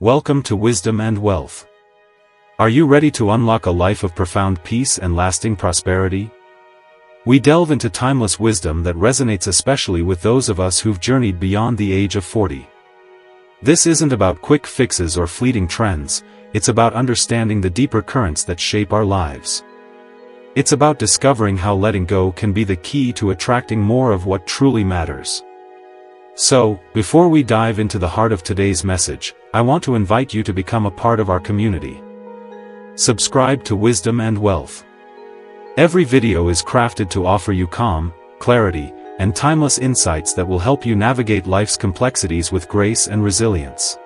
Welcome to Wisdom and Wealth. Are you ready to unlock a life of profound peace and lasting prosperity? We delve into timeless wisdom that resonates especially with those of us who've journeyed beyond the age of 40. This isn't about quick fixes or fleeting trends, it's about understanding the deeper currents that shape our lives. It's about discovering how letting go can be the key to attracting more of what truly matters. So, before we dive into the heart of today's message, I want to invite you to become a part of our community. Subscribe to Wisdom and Wealth. Every video is crafted to offer you calm, clarity, and timeless insights that will help you navigate life's complexities with grace and resilience.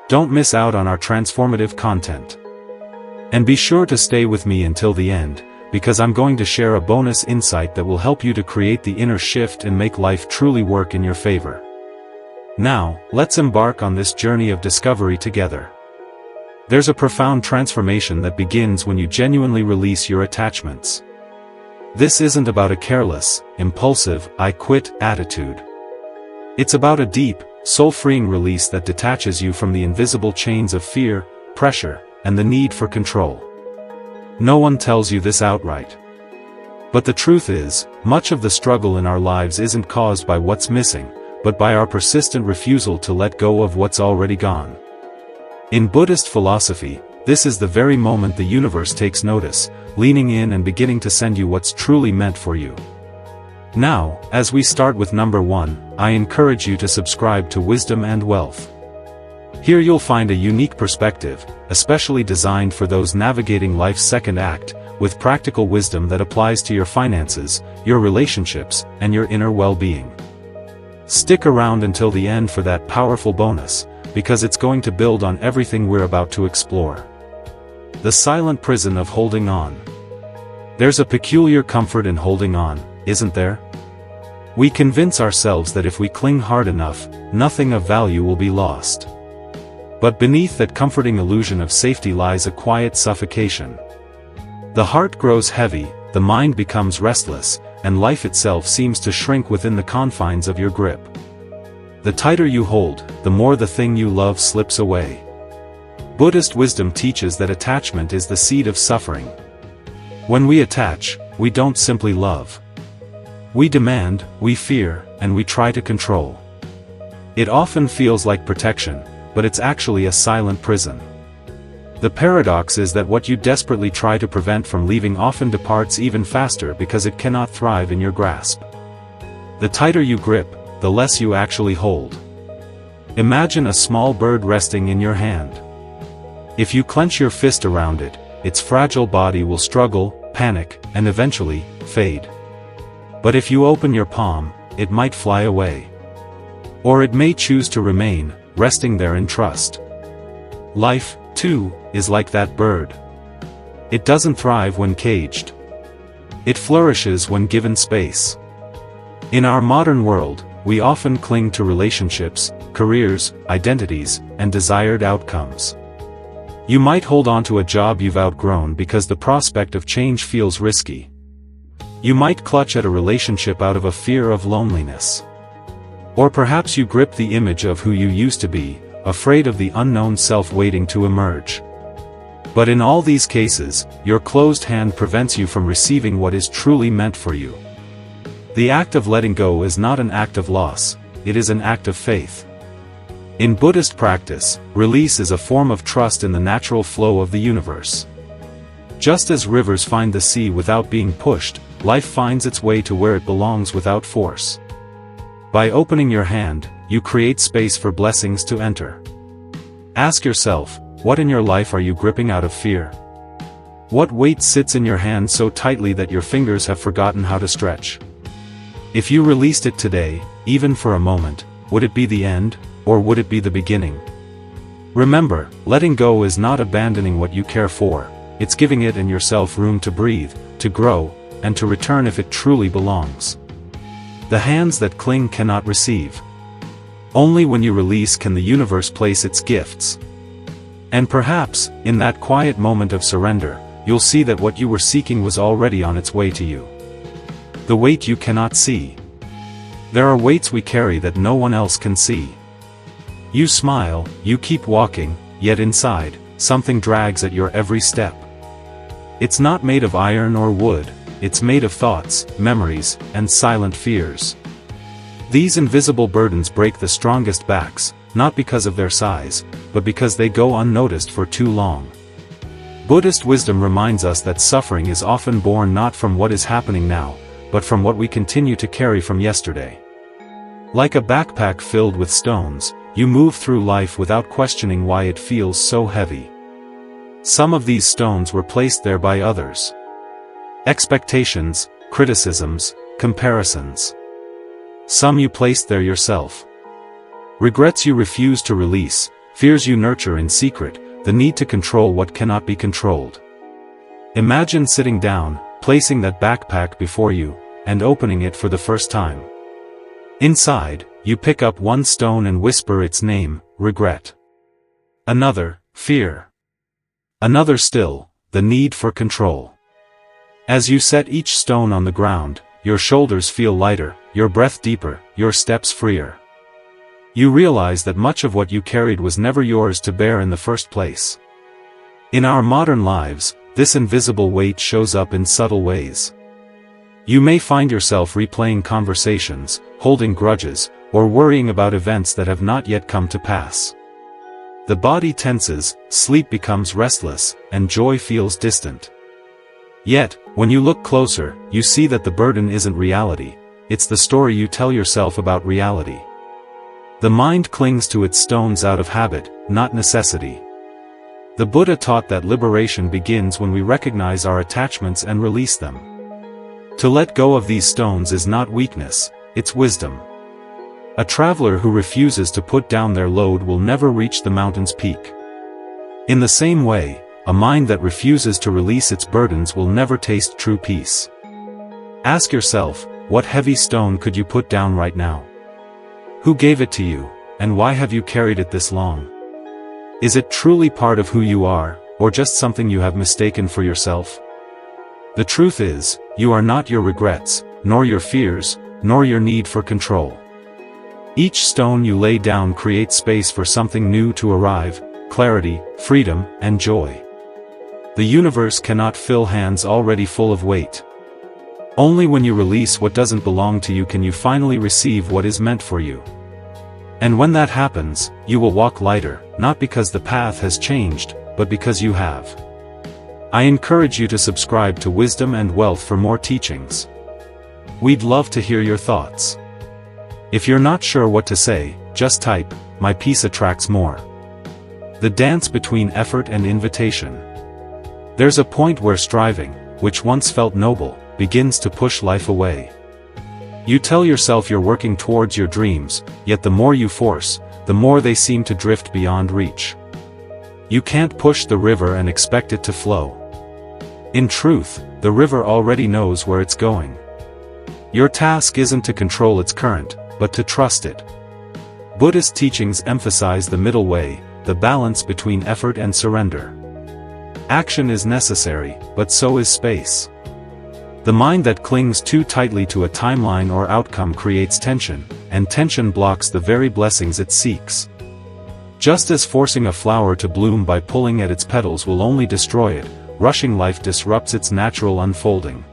Don't miss out on our transformative content. And be sure to stay with me until the end, because I'm going to share a bonus insight that will help you to create the inner shift and make life truly work in your favor. Now, let's embark on this journey of discovery together. There's a profound transformation that begins when you genuinely release your attachments. This isn't about a careless, impulsive, I quit attitude. It's about a deep, soul-freeing release that detaches you from the invisible chains of fear, pressure, and the need for control. No one tells you this outright. But the truth is, much of the struggle in our lives isn't caused by what's missing, but by our persistent refusal to let go of what's already gone. In Buddhist philosophy, this is the very moment the universe takes notice, leaning in and beginning to send you what's truly meant for you. Now, as we start with number 1, I encourage you to subscribe to Wisdom and Wealth. Here you'll find a unique perspective, especially designed for those navigating life's second act, with practical wisdom that applies to your finances, your relationships, and your inner well-being. Stick around until the end for that powerful bonus, because it's going to build on everything we're about to explore. The silent prison of holding on. There's a peculiar comfort in holding on, isn't there? We convince ourselves that if we cling hard enough, nothing of value will be lost. But beneath that comforting illusion of safety lies a quiet suffocation. The heart grows heavy, the mind becomes restless, and life itself seems to shrink within the confines of your grip. The tighter you hold, the more the thing you love slips away. Buddhist wisdom teaches that attachment is the seed of suffering. When we attach, we don't simply love. We demand, we fear, and we try to control. It often feels like protection, but it's actually a silent prison. The paradox is that what you desperately try to prevent from leaving often departs even faster because it cannot thrive in your grasp. The tighter you grip, the less you actually hold. Imagine a small bird resting in your hand. If you clench your fist around it, its fragile body will struggle, panic, and eventually, fade. But if you open your palm, it might fly away. Or it may choose to remain, resting there in trust. Life, too, is like that bird. It doesn't thrive when caged. It flourishes when given space. In our modern world, we often cling to relationships, careers, identities, and desired outcomes. You might hold on to a job you've outgrown because the prospect of change feels risky. You might clutch at a relationship out of a fear of loneliness. Or perhaps you grip the image of who you used to be, afraid of the unknown self waiting to emerge. But in all these cases, your closed hand prevents you from receiving what is truly meant for you. The act of letting go is not an act of loss, it is an act of faith. In Buddhist practice, release is a form of trust in the natural flow of the universe. Just as rivers find the sea without being pushed, life finds its way to where it belongs without force. By opening your hand, you create space for blessings to enter. Ask yourself, what in your life are you gripping out of fear? What weight sits in your hand so tightly that your fingers have forgotten how to stretch? If you released it today, even for a moment, would it be the end, or would it be the beginning? Remember, letting go is not abandoning what you care for, it's giving it and yourself room to breathe, to grow, and to return if it truly belongs. The hands that cling cannot receive. Only when you release can the universe place its gifts. And perhaps, in that quiet moment of surrender, you'll see that what you were seeking was already on its way to you. The weight you cannot see. There are weights we carry that no one else can see. You smile, you keep walking, yet inside, something drags at your every step. It's not made of iron or wood, it's made of thoughts, memories, and silent fears. These invisible burdens break the strongest backs, not because of their size, but because they go unnoticed for too long. Buddhist wisdom reminds us that suffering is often born not from what is happening now, but from what we continue to carry from yesterday. Like a backpack filled with stones, you move through life without questioning why it feels so heavy. Some of these stones were placed there by others. Expectations, criticisms, comparisons. Some you placed there yourself. Regrets you refuse to release, fears you nurture in secret, the need to control what cannot be controlled. Imagine sitting down, placing that backpack before you, and opening it for the first time. Inside, you pick up one stone and whisper its name, regret. Another, fear. Another still, the need for control. As you set each stone on the ground, your shoulders feel lighter, your breath deeper, your steps freer. You realize that much of what you carried was never yours to bear in the first place. In our modern lives, this invisible weight shows up in subtle ways. You may find yourself replaying conversations, holding grudges, or worrying about events that have not yet come to pass. The body tenses, sleep becomes restless, and joy feels distant. Yet, when you look closer, you see that the burden isn't reality, it's the story you tell yourself about reality. The mind clings to its stones out of habit, not necessity. The Buddha taught that liberation begins when we recognize our attachments and release them. To let go of these stones is not weakness, it's wisdom. A traveler who refuses to put down their load will never reach the mountain's peak. In the same way, a mind that refuses to release its burdens will never taste true peace. Ask yourself, what heavy stone could you put down right now? Who gave it to you, and why have you carried it this long? Is it truly part of who you are, or just something you have mistaken for yourself? The truth is, you are not your regrets, nor your fears, nor your need for control. Each stone you lay down creates space for something new to arrive, clarity, freedom, and joy. The universe cannot fill hands already full of weight. Only when you release what doesn't belong to you can you finally receive what is meant for you. And when that happens, you will walk lighter, not because the path has changed, but because you have. I encourage you to subscribe to Wisdom and Wealth for more teachings. We'd love to hear your thoughts. If you're not sure what to say, just type, "My peace attracts more." The dance between effort and invitation. There's a point where striving, which once felt noble, begins to push life away. You tell yourself you're working towards your dreams, yet the more you force, the more they seem to drift beyond reach. You can't push the river and expect it to flow. In truth, the river already knows where it's going. Your task isn't to control its current, but to trust it. Buddhist teachings emphasize the middle way, the balance between effort and surrender. Action is necessary, but so is space. The mind that clings too tightly to a timeline or outcome creates tension, and tension blocks the very blessings it seeks. Just as forcing a flower to bloom by pulling at its petals will only destroy it, rushing life disrupts its natural unfolding.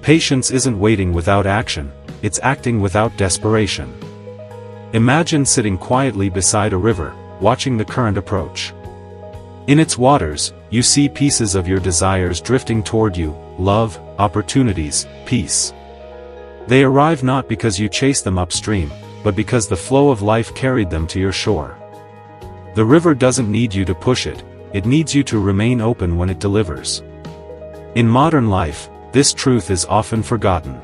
Patience isn't waiting without action, it's acting without desperation. Imagine sitting quietly beside a river, watching the current approach. In its waters, you see pieces of your desires drifting toward you, love, opportunities, peace. They arrive not because you chase them upstream, but because the flow of life carried them to your shore. The river doesn't need you to push it, it needs you to remain open when it delivers. In modern life, this truth is often forgotten.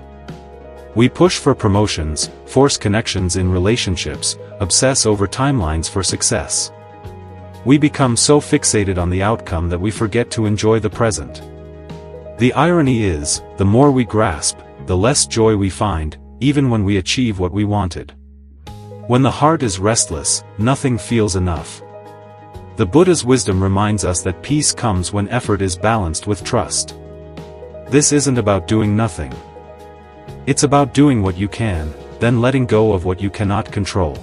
We push for promotions, force connections in relationships, obsess over timelines for success. We become so fixated on the outcome that we forget to enjoy the present. The irony is, the more we grasp, the less joy we find, even when we achieve what we wanted. When the heart is restless, nothing feels enough. The Buddha's wisdom reminds us that peace comes when effort is balanced with trust. This isn't about doing nothing. It's about doing what you can, then letting go of what you cannot control.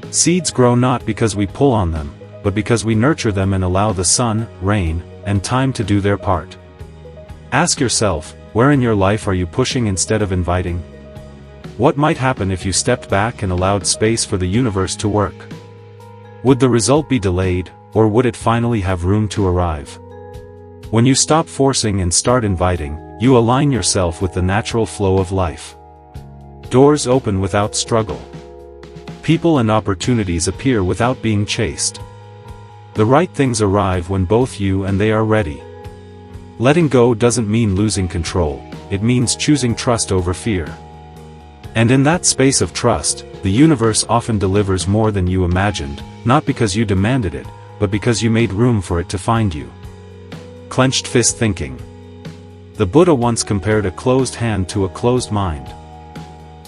Seeds grow not because we pull on them, but because we nurture them and allow the sun, rain, and time to do their part. Ask yourself, where in your life are you pushing instead of inviting? What might happen if you stepped back and allowed space for the universe to work? Would the result be delayed, or would it finally have room to arrive? When you stop forcing and start inviting, you align yourself with the natural flow of life. Doors open without struggle. People and opportunities appear without being chased. The right things arrive when both you and they are ready. Letting go doesn't mean losing control, it means choosing trust over fear. And in that space of trust, the universe often delivers more than you imagined, not because you demanded it, but because you made room for it to find you. Clenched fist thinking. The Buddha once compared a closed hand to a closed mind.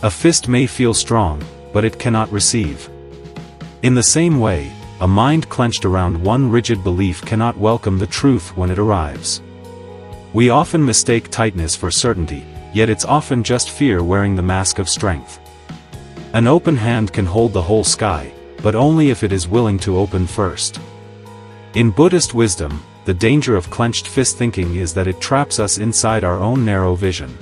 A fist may feel strong, but it cannot receive. In the same way, a mind clenched around one rigid belief cannot welcome the truth when it arrives. We often mistake tightness for certainty, yet it's often just fear wearing the mask of strength. An open hand can hold the whole sky, but only if it is willing to open first. In Buddhist wisdom, the danger of clenched fist thinking is that it traps us inside our own narrow vision.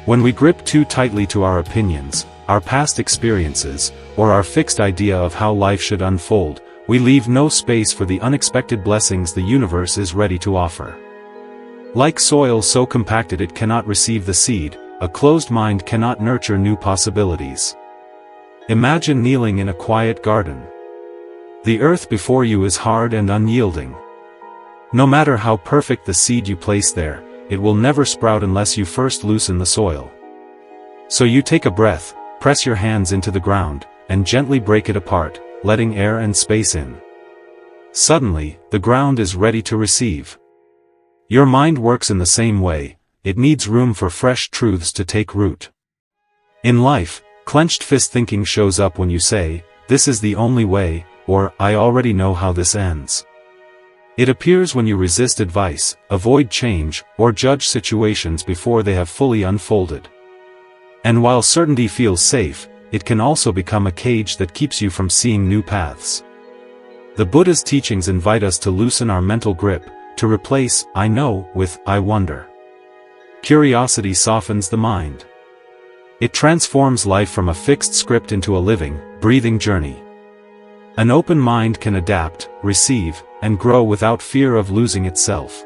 When we grip too tightly to our opinions, our past experiences, or our fixed idea of how life should unfold, we leave no space for the unexpected blessings the universe is ready to offer. Like soil so compacted it cannot receive the seed, a closed mind cannot nurture new possibilities. Imagine kneeling in a quiet garden. The earth before you is hard and unyielding. No matter how perfect the seed you place there, it will never sprout unless you first loosen the soil. So you take a breath, press your hands into the ground, and gently break it apart, letting air and space in. Suddenly, the ground is ready to receive. Your mind works in the same way, it needs room for fresh truths to take root. In life, clenched fist thinking shows up when you say, "This is the only way," or "I already know how this ends." It appears when you resist advice, avoid change, or judge situations before they have fully unfolded. And while certainty feels safe, it can also become a cage that keeps you from seeing new paths. The Buddha's teachings invite us to loosen our mental grip, to replace "I know" with "I wonder." Curiosity softens the mind. It transforms life from a fixed script into a living, breathing journey. An open mind can adapt, receive, and grow without fear of losing itself.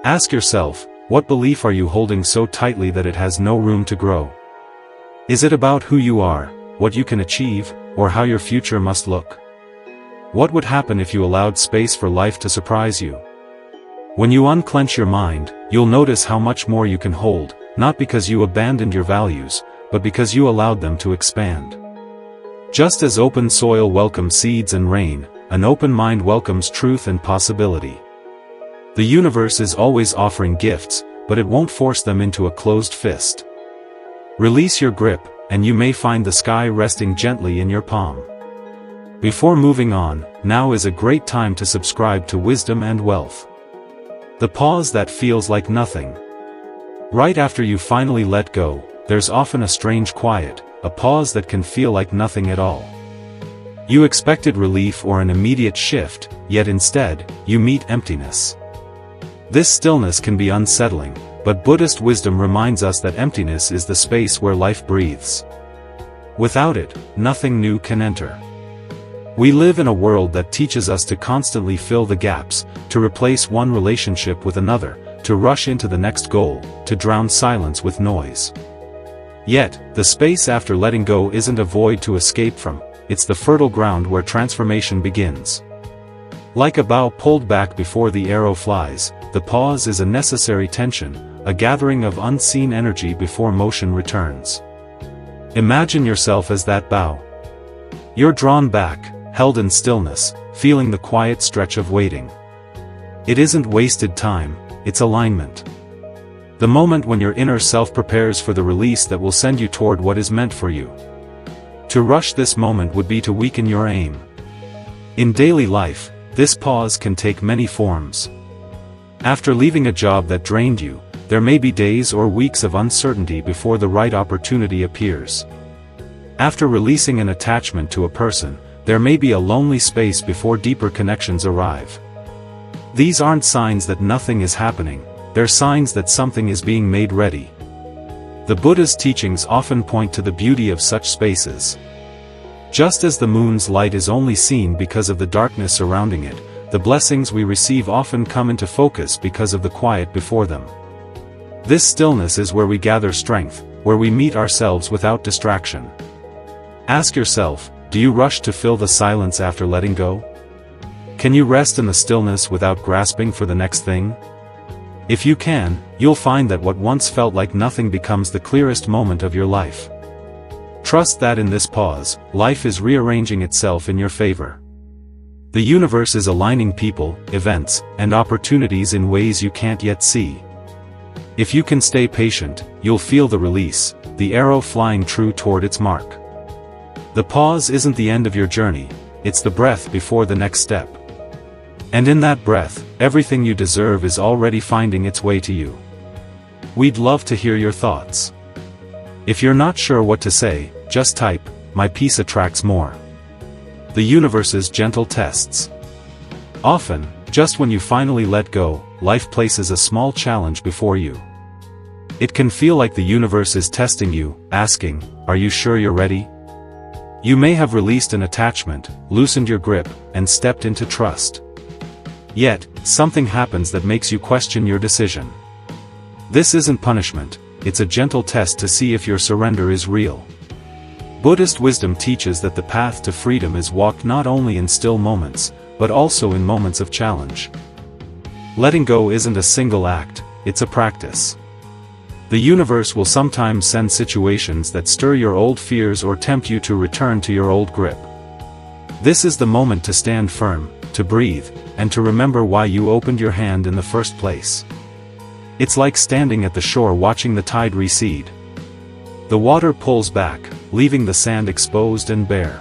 Ask yourself, what belief are you holding so tightly that it has no room to grow? Is it about who you are, what you can achieve, or how your future must look? What would happen if you allowed space for life to surprise you? When you unclench your mind, you'll notice how much more you can hold, not because you abandoned your values, but because you allowed them to expand. Just as open soil welcomes seeds and rain, an open mind welcomes truth and possibility. The universe is always offering gifts, but it won't force them into a closed fist. Release your grip, and you may find the sky resting gently in your palm. Before moving on, now is a great time to subscribe to Wisdom and Wealth. The pause that feels like nothing. Right after you finally let go, there's often a strange quiet, a pause that can feel like nothing at all. You expected relief or an immediate shift, yet instead, you meet emptiness. This stillness can be unsettling, but Buddhist wisdom reminds us that emptiness is the space where life breathes. Without it, nothing new can enter. We live in a world that teaches us to constantly fill the gaps, to replace one relationship with another, to rush into the next goal, to drown silence with noise. Yet, the space after letting go isn't a void to escape from, it's the fertile ground where transformation begins. Like a bow pulled back before the arrow flies, the pause is a necessary tension, a gathering of unseen energy before motion returns. Imagine yourself as that bow. You're drawn back, held in stillness, feeling the quiet stretch of waiting. It isn't wasted time, it's alignment. The moment when your inner self prepares for the release that will send you toward what is meant for you. To rush this moment would be to weaken your aim. In daily life, this pause can take many forms. After leaving a job that drained you, there may be days or weeks of uncertainty before the right opportunity appears. After releasing an attachment to a person, there may be a lonely space before deeper connections arrive. These aren't signs that nothing is happening, they're signs that something is being made ready. The Buddha's teachings often point to the beauty of such spaces. Just as the moon's light is only seen because of the darkness surrounding it, the blessings we receive often come into focus because of the quiet before them. This stillness is where we gather strength, where we meet ourselves without distraction. Ask yourself, do you rush to fill the silence after letting go? Can you rest in the stillness without grasping for the next thing? If you can, you'll find that what once felt like nothing becomes the clearest moment of your life. Trust that in this pause, life is rearranging itself in your favor. The universe is aligning people, events, and opportunities in ways you can't yet see. If you can stay patient, you'll feel the release, the arrow flying true toward its mark. The pause isn't the end of your journey, it's the breath before the next step. And in that breath, everything you deserve is already finding its way to you. We'd love to hear your thoughts. If you're not sure what to say, just type, "My peace attracts more." The universe's gentle tests. Often, just when you finally let go, life places a small challenge before you. It can feel like the universe is testing you, asking, "Are you sure you're ready?" You may have released an attachment, loosened your grip, and stepped into trust. Yet, something happens that makes you question your decision. This isn't punishment, it's a gentle test to see if your surrender is real. Buddhist wisdom teaches that the path to freedom is walked not only in still moments, but also in moments of challenge. Letting go isn't a single act, it's a practice. The universe will sometimes send situations that stir your old fears or tempt you to return to your old grip. This is the moment to stand firm, to breathe, and to remember why you opened your hand in the first place. It's like standing at the shore watching the tide recede. The water pulls back, leaving the sand exposed and bare.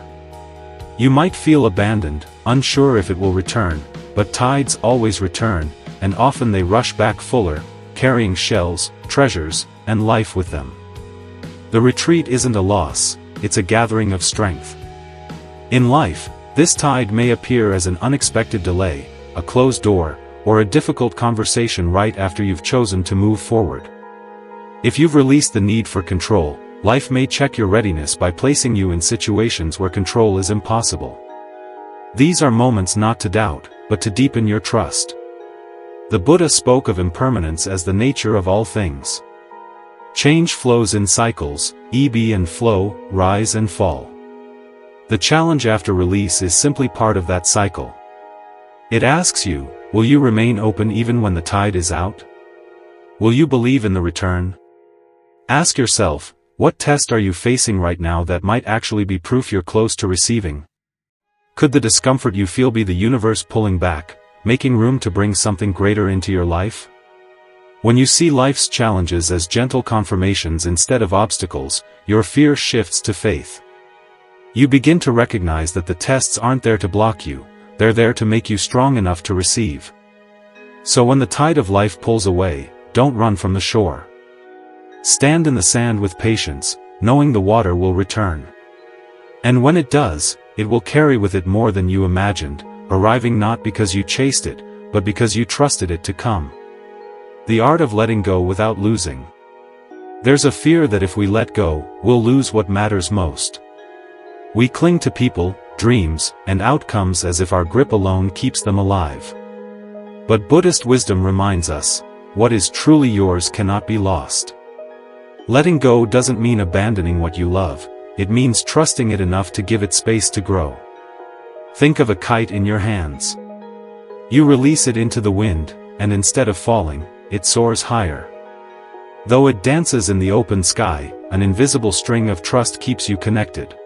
You might feel abandoned, unsure if it will return, but tides always return, and often they rush back fuller, carrying shells, treasures, and life with them. The retreat isn't a loss, it's a gathering of strength. In life, this tide may appear as an unexpected delay, a closed door, or a difficult conversation right after you've chosen to move forward. If you've released the need for control, life may check your readiness by placing you in situations where control is impossible. These are moments not to doubt, but to deepen your trust. The Buddha spoke of impermanence as the nature of all things. Change flows in cycles, ebb and flow, rise and fall. The challenge after release is simply part of that cycle. It asks you, will you remain open even when the tide is out? Will you believe in the return? Ask yourself, what test are you facing right now that might actually be proof you're close to receiving? Could the discomfort you feel be the universe pulling back, making room to bring something greater into your life? When you see life's challenges as gentle confirmations instead of obstacles, your fear shifts to faith. You begin to recognize that the tests aren't there to block you, they're there to make you strong enough to receive. So when the tide of life pulls away, don't run from the shore. Stand in the sand with patience, knowing the water will return. And when it does, it will carry with it more than you imagined, arriving not because you chased it, but because you trusted it to come. The art of letting go without losing. There's a fear that if we let go, we'll lose what matters most. We cling to people, dreams, and outcomes as if our grip alone keeps them alive. But Buddhist wisdom reminds us, what is truly yours cannot be lost. Letting go doesn't mean abandoning what you love, it means trusting it enough to give it space to grow. Think of a kite in your hands. You release it into the wind, and instead of falling, it soars higher. Though it dances in the open sky, an invisible string of trust keeps you connected.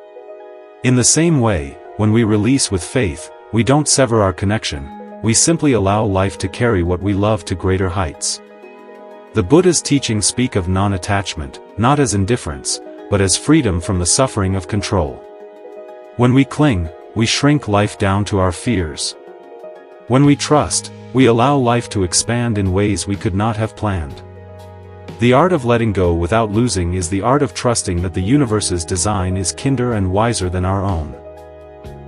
In the same way, when we release with faith, we don't sever our connection, we simply allow life to carry what we love to greater heights. The Buddha's teachings speak of non-attachment, not as indifference, but as freedom from the suffering of control. When we cling, we shrink life down to our fears. When we trust, we allow life to expand in ways we could not have planned. The art of letting go without losing is the art of trusting that the universe's design is kinder and wiser than our own.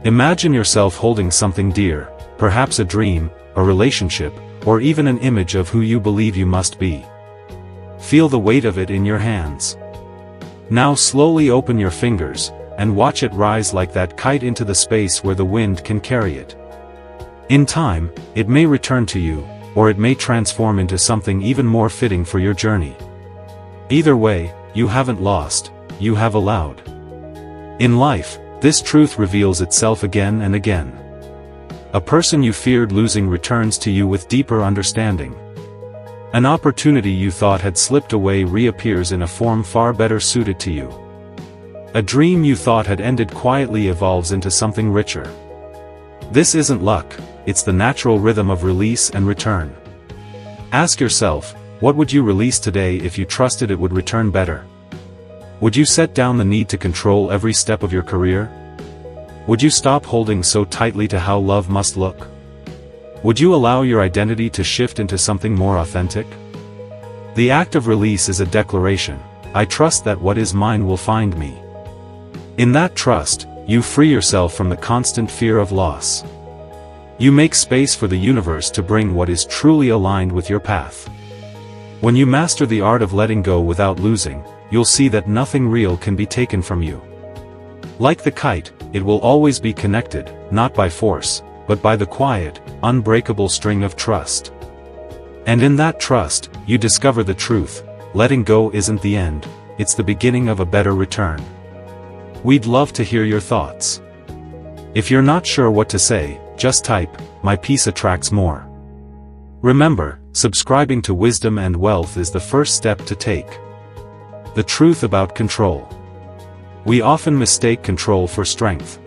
Imagine yourself holding something dear, perhaps a dream, a relationship, or even an image of who you believe you must be. Feel the weight of it in your hands. Now slowly open your fingers, and watch it rise like that kite into the space where the wind can carry it. In time, it may return to you, or it may transform into something even more fitting for your journey. Either way, you haven't lost, you have allowed. In life, this truth reveals itself again and again. A person you feared losing returns to you with deeper understanding. An opportunity you thought had slipped away reappears in a form far better suited to you. A dream you thought had ended quietly evolves into something richer. This isn't luck, it's the natural rhythm of release and return. Ask yourself, what would you release today if you trusted it would return better? Would you set down the need to control every step of your career? Would you stop holding so tightly to how love must look? Would you allow your identity to shift into something more authentic? The act of release is a declaration, I trust that what is mine will find me. In that trust, you free yourself from the constant fear of loss. You make space for the universe to bring what is truly aligned with your path. When you master the art of letting go without losing, you'll see that nothing real can be taken from you. Like the kite, it will always be connected, not by force, but by the quiet, unbreakable string of trust. And in that trust, you discover the truth, letting go isn't the end, it's the beginning of a better return. We'd love to hear your thoughts. If you're not sure what to say, just type, "My peace attracts more." Remember, subscribing to Wisdom and Wealth is the first step to take. The truth about control. We often mistake control for strength.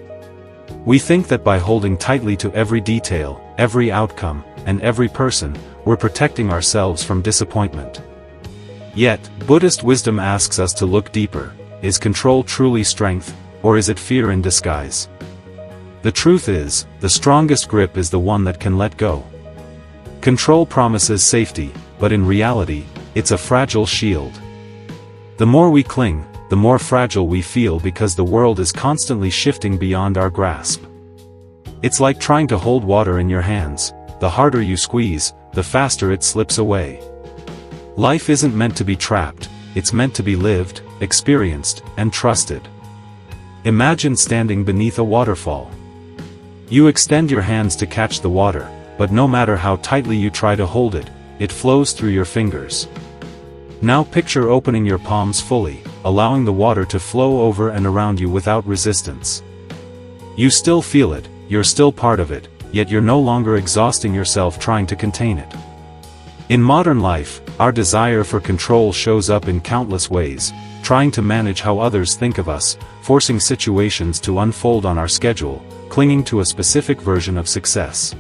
We think that by holding tightly to every detail, every outcome, and every person, we're protecting ourselves from disappointment. Yet, Buddhist wisdom asks us to look deeper. Is control truly strength, or is it fear in disguise? The truth is, the strongest grip is the one that can let go. Control promises safety, but in reality, it's a fragile shield. The more we cling, the more fragile we feel because the world is constantly shifting beyond our grasp. It's like trying to hold water in your hands. The harder you squeeze, the faster it slips away. Life isn't meant to be trapped, it's meant to be lived, experienced, and trusted. Imagine standing beneath a waterfall. You extend your hands to catch the water, but no matter how tightly you try to hold it, it flows through your fingers. Now picture opening your palms fully, allowing the water to flow over and around you without resistance. You still feel it, you're still part of it, yet you're no longer exhausting yourself trying to contain it. In modern life, our desire for control shows up in countless ways, trying to manage how others think of us, forcing situations to unfold on our schedule, clinging to a specific version of success.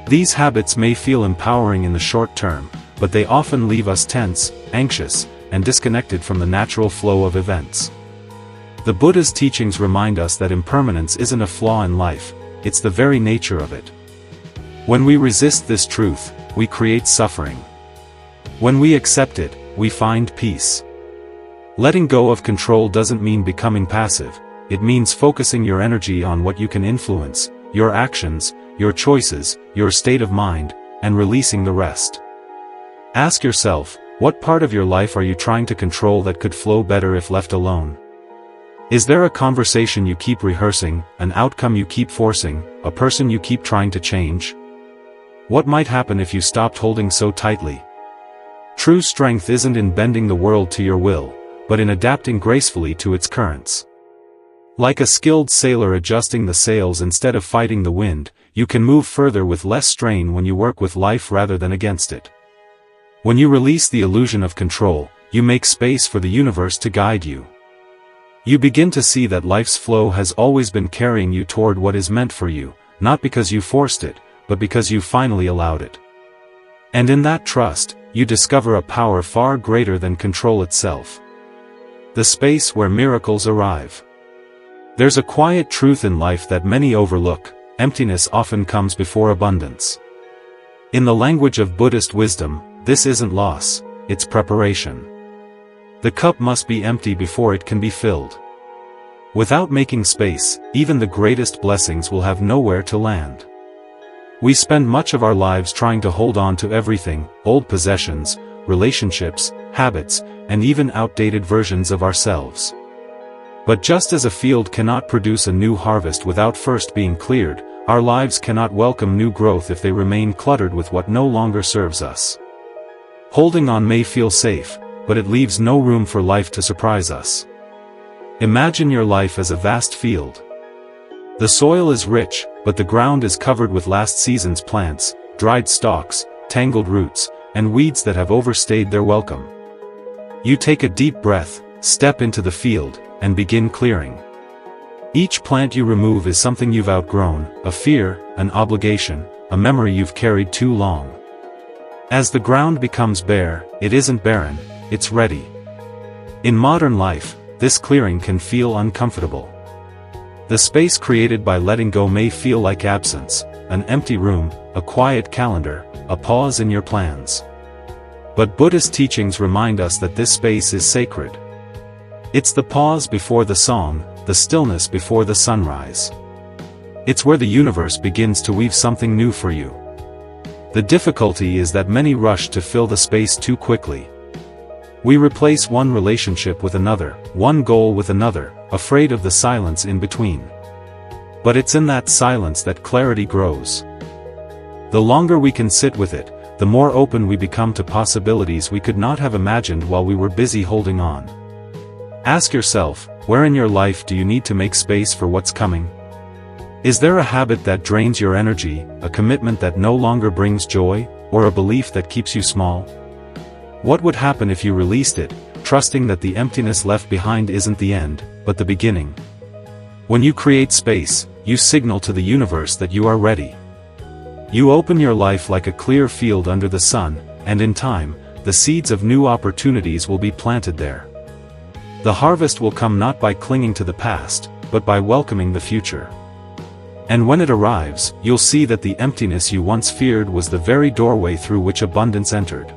These habits may feel empowering in the short term, but they often leave us tense, anxious, and disconnected from the natural flow of events. The Buddha's teachings remind us that impermanence isn't a flaw in life, it's the very nature of it. When we resist this truth, we create suffering. When we accept it, we find peace. Letting go of control doesn't mean becoming passive, it means focusing your energy on what you can influence, your actions, your choices, your state of mind, and releasing the rest. Ask yourself, what part of your life are you trying to control that could flow better if left alone? Is there a conversation you keep rehearsing, an outcome you keep forcing, a person you keep trying to change? What might happen if you stopped holding so tightly? True strength isn't in bending the world to your will, but in adapting gracefully to its currents. Like a skilled sailor adjusting the sails instead of fighting the wind, you can move further with less strain when you work with life rather than against it. When you release the illusion of control, you make space for the universe to guide you. You begin to see that life's flow has always been carrying you toward what is meant for you, not because you forced it, but because you finally allowed it. And in that trust, you discover a power far greater than control itself. The space where miracles arrive. There's a quiet truth in life that many overlook: emptiness often comes before abundance. In the language of Buddhist wisdom, this isn't loss, it's preparation. The cup must be empty before it can be filled. Without making space, even the greatest blessings will have nowhere to land. We spend much of our lives trying to hold on to everything: old possessions, relationships, habits, and even outdated versions of ourselves. But just as a field cannot produce a new harvest without first being cleared, our lives cannot welcome new growth if they remain cluttered with what no longer serves us. Holding on may feel safe, but it leaves no room for life to surprise us. Imagine your life as a vast field. The soil is rich, but the ground is covered with last season's plants, dried stalks, tangled roots, and weeds that have overstayed their welcome. You take a deep breath, step into the field, and begin clearing. Each plant you remove is something you've outgrown: a fear, an obligation, a memory you've carried too long. As the ground becomes bare, it isn't barren, it's ready. In modern life, this clearing can feel uncomfortable. The space created by letting go may feel like absence, an empty room, a quiet calendar, a pause in your plans. But Buddhist teachings remind us that this space is sacred. It's the pause before the song, the stillness before the sunrise. It's where the universe begins to weave something new for you. The difficulty is that many rush to fill the space too quickly. We replace one relationship with another, one goal with another, afraid of the silence in between. But it's in that silence that clarity grows. The longer we can sit with it, the more open we become to possibilities we could not have imagined while we were busy holding on. Ask yourself, where in your life do you need to make space for what's coming? Is there a habit that drains your energy, a commitment that no longer brings joy, or a belief that keeps you small? What would happen if you released it, trusting that the emptiness left behind isn't the end, but the beginning? When you create space, you signal to the universe that you are ready. You open your life like a clear field under the sun, and in time, the seeds of new opportunities will be planted there. The harvest will come not by clinging to the past, but by welcoming the future. And when it arrives, you'll see that the emptiness you once feared was the very doorway through which abundance entered.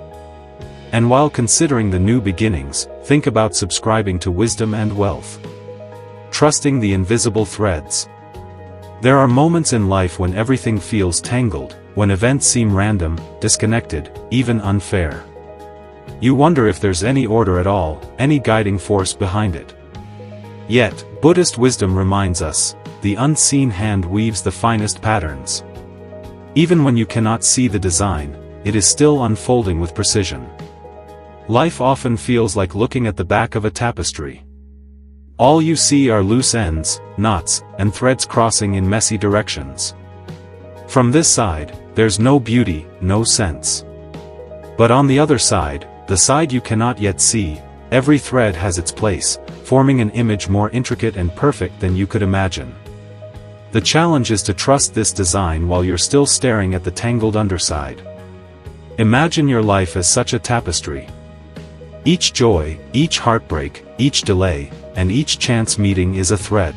And while considering the new beginnings, think about subscribing to Wisdom and Wealth. Trusting the invisible threads. There are moments in life when everything feels tangled, when events seem random, disconnected, even unfair. You wonder if there's any order at all, any guiding force behind it. Yet, Buddhist wisdom reminds us, the unseen hand weaves the finest patterns. Even when you cannot see the design, it is still unfolding with precision. Life often feels like looking at the back of a tapestry. All you see are loose ends, knots, and threads crossing in messy directions. From this side, there's no beauty, no sense. But on the other side, the side you cannot yet see, every thread has its place, forming an image more intricate and perfect than you could imagine. The challenge is to trust this design while you're still staring at the tangled underside. Imagine your life as such a tapestry. Each joy, each heartbreak, each delay, and each chance meeting is a thread.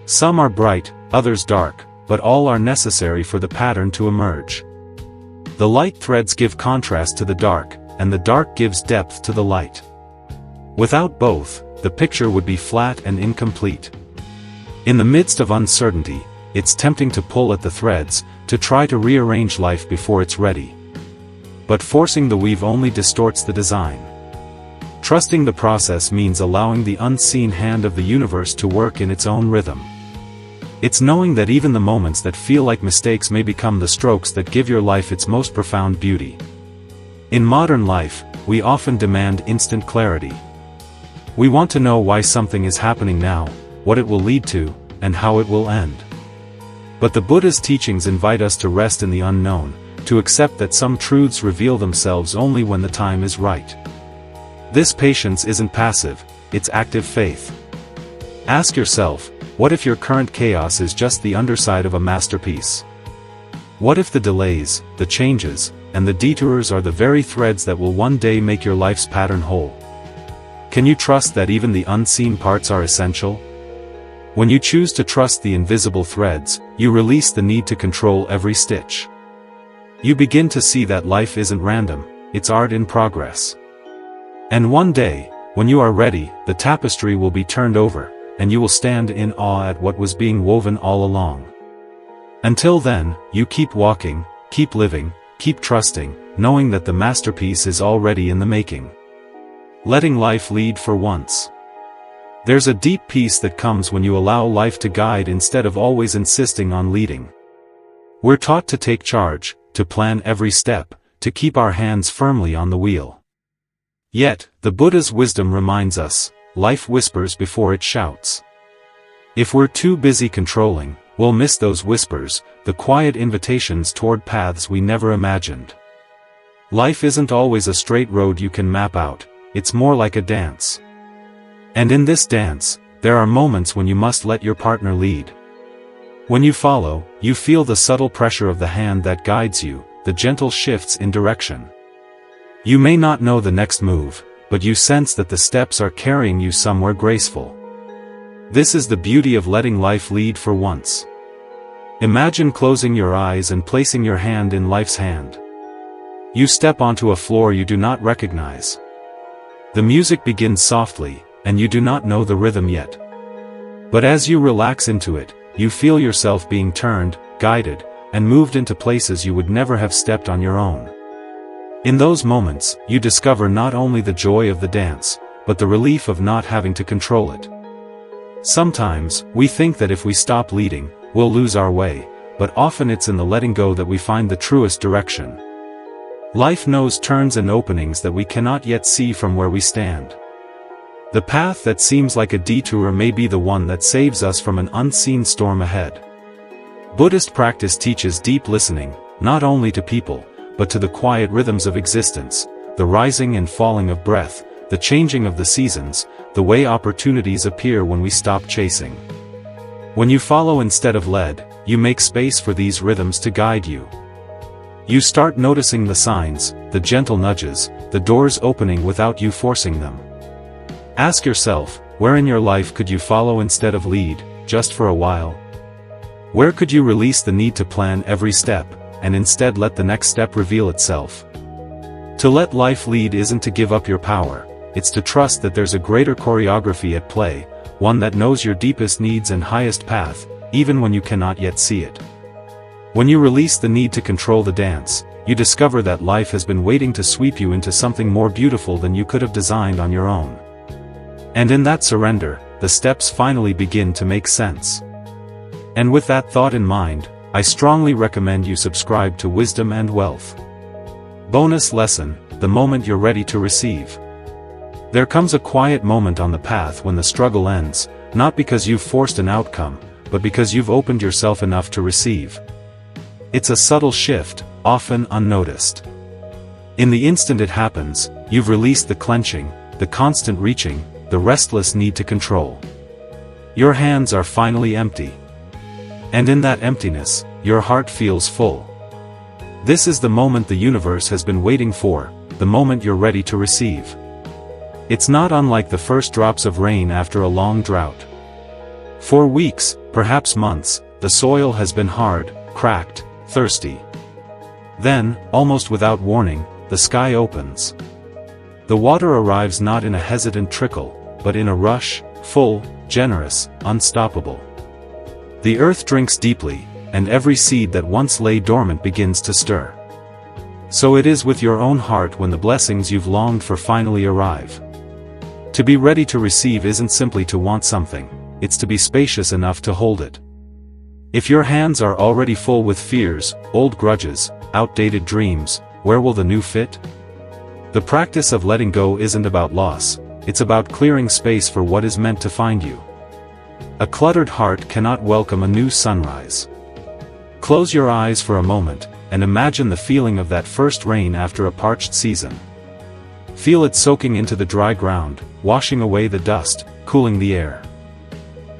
Some are bright, others dark, but all are necessary for the pattern to emerge. The light threads give contrast to the dark, and the dark gives depth to the light. Without both, the picture would be flat and incomplete. In the midst of uncertainty, it's tempting to pull at the threads, to try to rearrange life before it's ready. But forcing the weave only distorts the design. Trusting the process means allowing the unseen hand of the universe to work in its own rhythm. It's knowing that even the moments that feel like mistakes may become the strokes that give your life its most profound beauty. In modern life, we often demand instant clarity. We want to know why something is happening now, what it will lead to, and how it will end. But the Buddha's teachings invite us to rest in the unknown, to accept that some truths reveal themselves only when the time is right. This patience isn't passive, it's active faith. Ask yourself, what if your current chaos is just the underside of a masterpiece? What if the delays, the changes, and the detours are the very threads that will one day make your life's pattern whole? Can you trust that even the unseen parts are essential? When you choose to trust the invisible threads, you release the need to control every stitch. You begin to see that life isn't random, it's art in progress. And one day, when you are ready, the tapestry will be turned over, and you will stand in awe at what was being woven all along. Until then, you keep walking, keep living, keep trusting, knowing that the masterpiece is already in the making. Letting life lead for once. There's a deep peace that comes when you allow life to guide instead of always insisting on leading. We're taught to take charge, to plan every step, to keep our hands firmly on the wheel. Yet, the Buddha's wisdom reminds us, life whispers before it shouts. If we're too busy controlling, we'll miss those whispers, the quiet invitations toward paths we never imagined. Life isn't always a straight road you can map out, it's more like a dance. And in this dance, there are moments when you must let your partner lead. When you follow, you feel the subtle pressure of the hand that guides you, the gentle shifts in direction. You may not know the next move, but you sense that the steps are carrying you somewhere graceful. This is the beauty of letting life lead for once. Imagine closing your eyes and placing your hand in life's hand. You step onto a floor you do not recognize. The music begins softly, and you do not know the rhythm yet. But as you relax into it, you feel yourself being turned, guided, and moved into places you would never have stepped on your own. In those moments, you discover not only the joy of the dance, but the relief of not having to control it. Sometimes, we think that if we stop leading, we'll lose our way, but often it's in the letting go that we find the truest direction. Life knows turns and openings that we cannot yet see from where we stand. The path that seems like a detour may be the one that saves us from an unseen storm ahead. Buddhist practice teaches deep listening, not only to people, but to the quiet rhythms of existence, the rising and falling of breath, the changing of the seasons, the way opportunities appear when we stop chasing. When you follow instead of lead, you make space for these rhythms to guide you. You start noticing the signs, the gentle nudges, the doors opening without you forcing them. Ask yourself, where in your life could you follow instead of lead, just for a while? Where could you release the need to plan every step, and instead let the next step reveal itself? To let life lead isn't to give up your power, it's to trust that there's a greater choreography at play, one that knows your deepest needs and highest path, even when you cannot yet see it. When you release the need to control the dance, you discover that life has been waiting to sweep you into something more beautiful than you could have designed on your own. And in that surrender, the steps finally begin to make sense. And with that thought in mind, I strongly recommend you subscribe to Wisdom and Wealth. Bonus lesson, the moment you're ready to receive. There comes a quiet moment on the path when the struggle ends, not because you've forced an outcome, but because you've opened yourself enough to receive. It's a subtle shift, often unnoticed. In the instant it happens, you've released the clenching, the constant reaching, the restless need to control. Your hands are finally empty. And in that emptiness, your heart feels full. This is the moment the universe has been waiting for, the moment you're ready to receive. It's not unlike the first drops of rain after a long drought. For weeks, perhaps months, the soil has been hard, cracked, thirsty. Then, almost without warning, the sky opens. The water arrives not in a hesitant trickle, but in a rush, full, generous, unstoppable. The earth drinks deeply, and every seed that once lay dormant begins to stir. So it is with your own heart when the blessings you've longed for finally arrive. To be ready to receive isn't simply to want something, it's to be spacious enough to hold it. If your hands are already full with fears, old grudges, outdated dreams, where will the new fit? The practice of letting go isn't about loss, it's about clearing space for what is meant to find you. A cluttered heart cannot welcome a new sunrise. Close your eyes for a moment, and imagine the feeling of that first rain after a parched season. Feel it soaking into the dry ground, washing away the dust, cooling the air.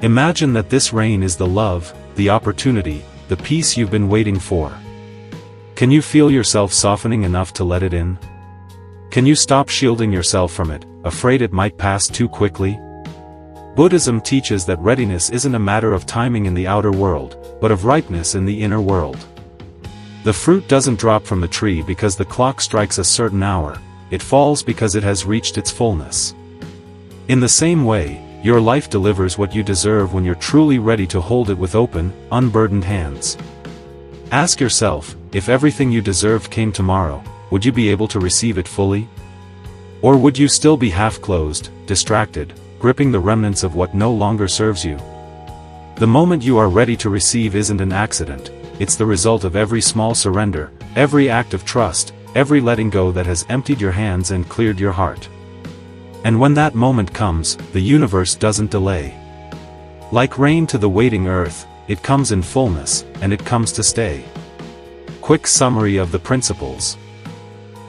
Imagine that this rain is the love, the opportunity, the peace you've been waiting for. Can you feel yourself softening enough to let it in? Can you stop shielding yourself from it, afraid it might pass too quickly? Buddhism teaches that readiness isn't a matter of timing in the outer world, but of ripeness in the inner world. The fruit doesn't drop from the tree because the clock strikes a certain hour, it falls because it has reached its fullness. In the same way, your life delivers what you deserve when you're truly ready to hold it with open, unburdened hands. Ask yourself, if everything you deserved came tomorrow, would you be able to receive it fully? Or would you still be half-closed, distracted, gripping the remnants of what no longer serves you? The moment you are ready to receive isn't an accident, it's the result of every small surrender, every act of trust, every letting go that has emptied your hands and cleared your heart. And when that moment comes, the universe doesn't delay. Like rain to the waiting earth, it comes in fullness, and it comes to stay. Quick summary of the principles.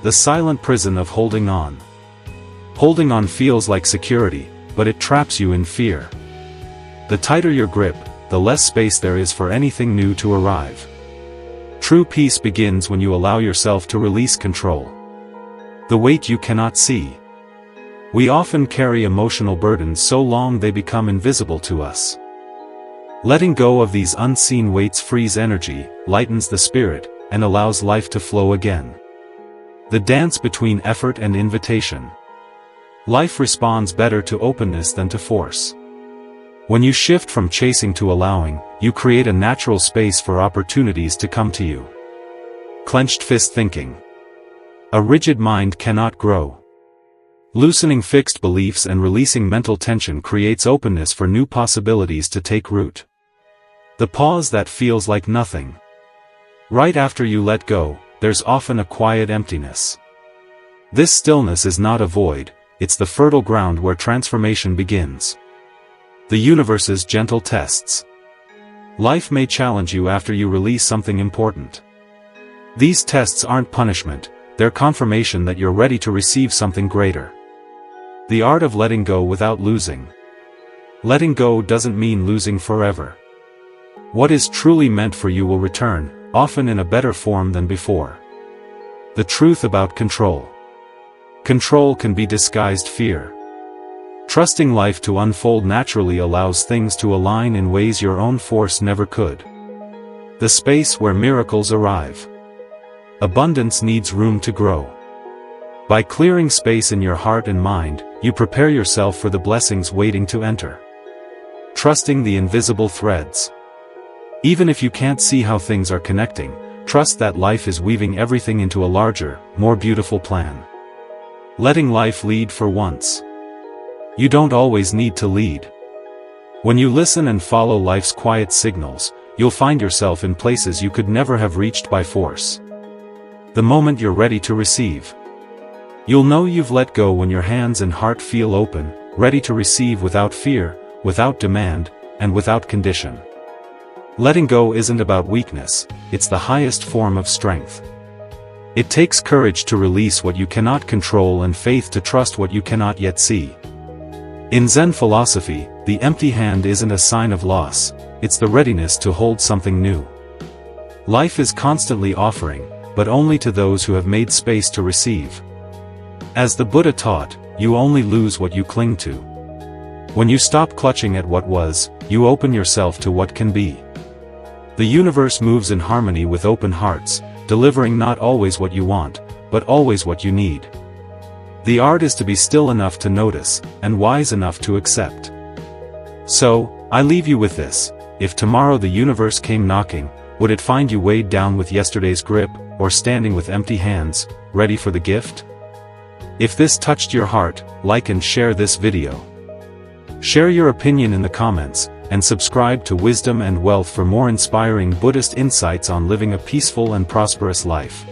The silent prison of holding on. Holding on feels like security, but it traps you in fear. The tighter your grip, the less space there is for anything new to arrive. True peace begins when you allow yourself to release control. The weight you cannot see. We often carry emotional burdens so long they become invisible to us. Letting go of these unseen weights frees energy, lightens the spirit, and allows life to flow again. The dance between effort and invitation. Life responds better to openness than to force. When you shift from chasing to allowing, you create a natural space for opportunities to come to you. Clenched fist thinking. A rigid mind cannot grow. Loosening fixed beliefs and releasing mental tension creates openness for new possibilities to take root. The pause that feels like nothing. Right after you let go, there's often a quiet emptiness. This stillness is not a void, it's the fertile ground where transformation begins. The universe's gentle tests. Life may challenge you after you release something important. These tests aren't punishment, they're confirmation that you're ready to receive something greater. The art of letting go without losing. Letting go doesn't mean losing forever. What is truly meant for you will return, often in a better form than before. The truth about control. Control can be disguised fear. Trusting life to unfold naturally allows things to align in ways your own force never could. The space where miracles arrive. Abundance needs room to grow. By clearing space in your heart and mind, you prepare yourself for the blessings waiting to enter. Trusting the invisible threads. Even if you can't see how things are connecting, trust that life is weaving everything into a larger, more beautiful plan. Letting life lead for once. You don't always need to lead. When you listen and follow life's quiet signals, you'll find yourself in places you could never have reached by force. The moment you're ready to receive. You'll know you've let go when your hands and heart feel open, ready to receive without fear, without demand, and without condition. Letting go isn't about weakness, it's the highest form of strength. It takes courage to release what you cannot control and faith to trust what you cannot yet see. In Zen philosophy, the empty hand isn't a sign of loss, it's the readiness to hold something new. Life is constantly offering, but only to those who have made space to receive. As the Buddha taught, you only lose what you cling to. When you stop clutching at what was, you open yourself to what can be. The universe moves in harmony with open hearts, delivering not always what you want, but always what you need. The art is to be still enough to notice, and wise enough to accept. So, I leave you with this: if tomorrow the universe came knocking, would it find you weighed down with yesterday's grip, or standing with empty hands, ready for the gift? If this touched your heart, like and share this video. Share your opinion in the comments, and subscribe to Wisdom and Wealth for more inspiring Buddhist insights on living a peaceful and prosperous life.